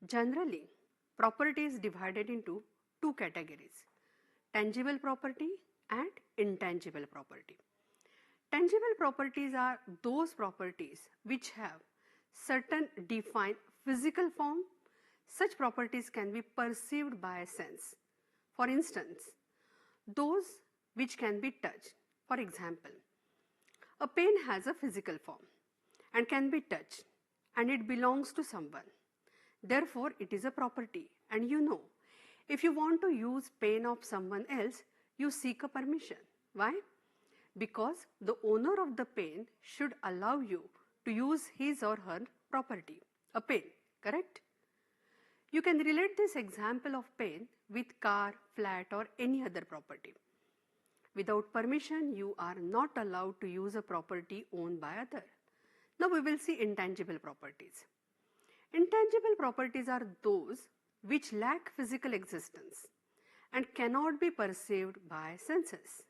Generally, property is divided into two categories: tangible property and intangible property. Tangible properties are those properties which have certain defined physical form. Such properties can be perceived by sense. For instance, those which can be touched. For example, a pen has a physical form and can be touched, and it belongs to someone. Therefore, it is a property, and you know, if you want to use pen of someone else, you seek a permission. Why? Because the owner of the pen should allow you to use his or her property, a pen, correct? You can relate this example of pen with car, flat or any other property. Without permission, you are not allowed to use a property owned by other. Now we will see intangible properties. Intangible properties are those which lack physical existence and cannot be perceived by senses.